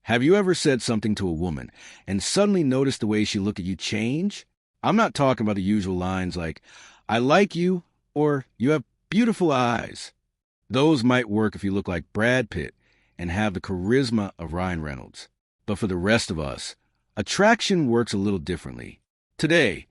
Have you ever said something to a woman and suddenly noticed the way she looked at you change? I'm not talking about the usual lines like, I like you, or you have beautiful eyes. Those might work if you look like Brad Pitt and have the charisma of Ryan Reynolds. But for the rest of us, attraction works a little differently. Today,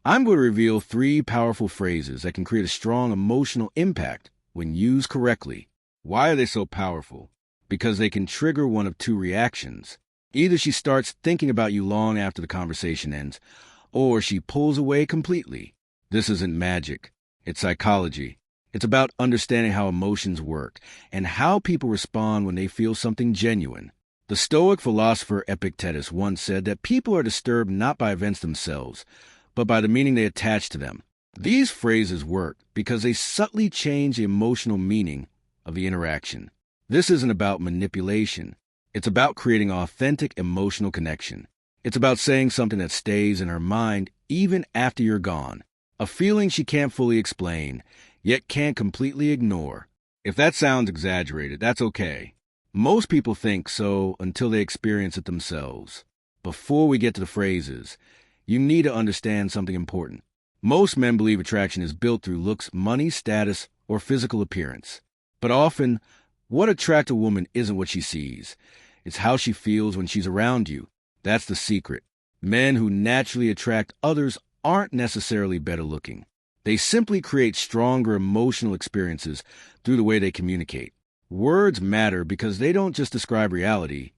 I'm going to reveal 3 powerful phrases that can create a strong emotional impact when used correctly. Why are they so powerful? Because they can trigger one of 2 reactions. Either she starts thinking about you long after the conversation ends, or she pulls away completely. This isn't magic. It's psychology. It's about understanding how emotions work and how people respond when they feel something genuine. The Stoic philosopher Epictetus once said that people are disturbed not by events themselves, but by the meaning they attach to them. These phrases work because they subtly change the emotional meaning of the interaction. This isn't about manipulation. It's about creating authentic emotional connection. It's about saying something that stays in her mind even after you're gone. A feeling she can't fully explain, yet can't completely ignore. If that sounds exaggerated, that's okay. Most people think so until they experience it themselves. Before we get to the phrases, you need to understand something important. Most men believe attraction is built through looks, money, status, or physical appearance. But often, what attracts a woman isn't what she sees. It's how she feels when she's around you. That's the secret. Men who naturally attract others aren't necessarily better looking. They simply create stronger emotional experiences through the way they communicate. Words matter because they don't just describe reality,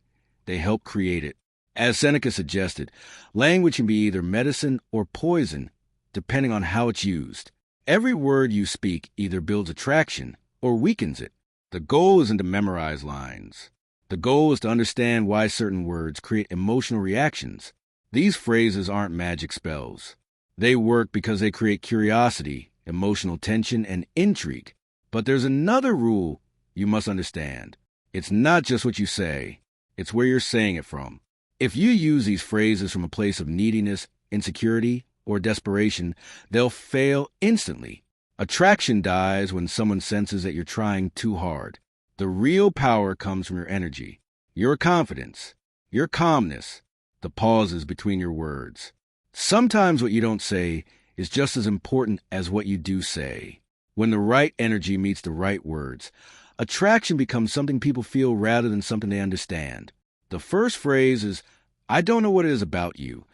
they help create it. As Seneca suggested, language can be either medicine or poison, depending on how it's used. Every word you speak either builds attraction or weakens it. The goal isn't to memorize lines. The goal is to understand why certain words create emotional reactions. These phrases aren't magic spells. They work because they create curiosity, emotional tension, and intrigue. But there's another rule you must understand. It's not just what you say, it's where you're saying it from. If you use these phrases from a place of neediness, insecurity, or desperation, they'll fail instantly. Attraction dies when someone senses that you're trying too hard. The real power comes from your energy, your confidence, your calmness, the pauses between your words. Sometimes what you don't say is just as important as what you do say. When the right energy meets the right words, attraction becomes something people feel rather than something they understand. The first phrase is, I don't know what it is about you,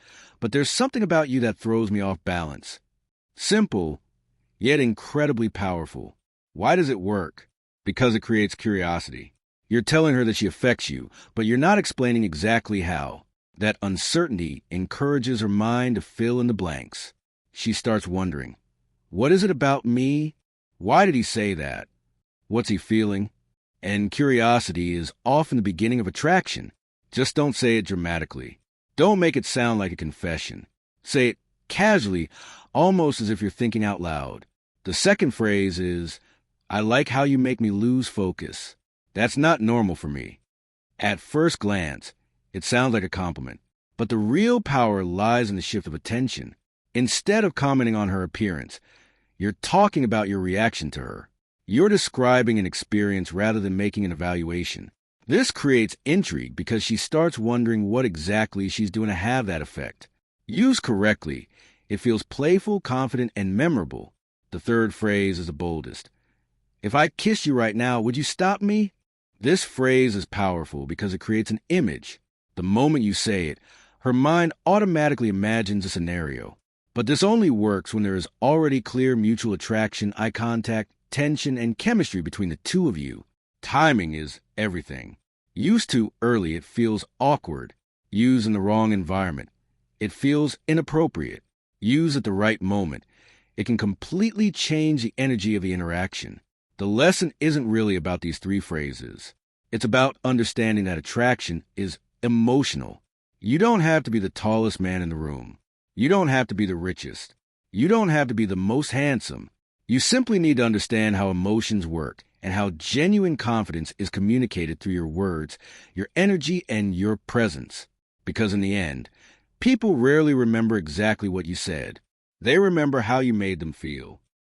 but there's something about you that throws me off balance. Simple, yet incredibly powerful. Why does it work? Because it creates curiosity. You're telling her that she affects you, but you're not explaining exactly how. That uncertainty encourages her mind to fill in the blanks. She starts wondering, what is it about me? Why did he say that? What's he feeling? And curiosity is often the beginning of attraction. Just don't say it dramatically. Don't make it sound like a confession. Say it casually, almost as if you're thinking out loud. The second phrase is, I like how you make me lose focus. That's not normal for me. At first glance, it sounds like a compliment. But the real power lies in the shift of attention. Instead of commenting on her appearance, you're talking about your reaction to her. You're describing an experience rather than making an evaluation. This creates intrigue because she starts wondering what exactly she's doing to have that effect. Used correctly, it feels playful, confident, and memorable. The third phrase is the boldest. If I kissed you right now, would you stop me? This phrase is powerful because it creates an image. The moment you say it, her mind automatically imagines a scenario. But this only works when there is already clear mutual attraction, eye contact, tension, and chemistry between the two of you. Timing is everything. Used too early, it feels awkward. Used in the wrong environment, it feels inappropriate. Used at the right moment, it can completely change the energy of the interaction. The lesson isn't really about these 3 phrases. It's about understanding that attraction is emotional. You don't have to be the tallest man in the room. You don't have to be the richest. You don't have to be the most handsome. You simply need to understand how emotions work and how genuine confidence is communicated through your words, your energy, and your presence. Because in the end, people rarely remember exactly what you said. They remember how you made them feel.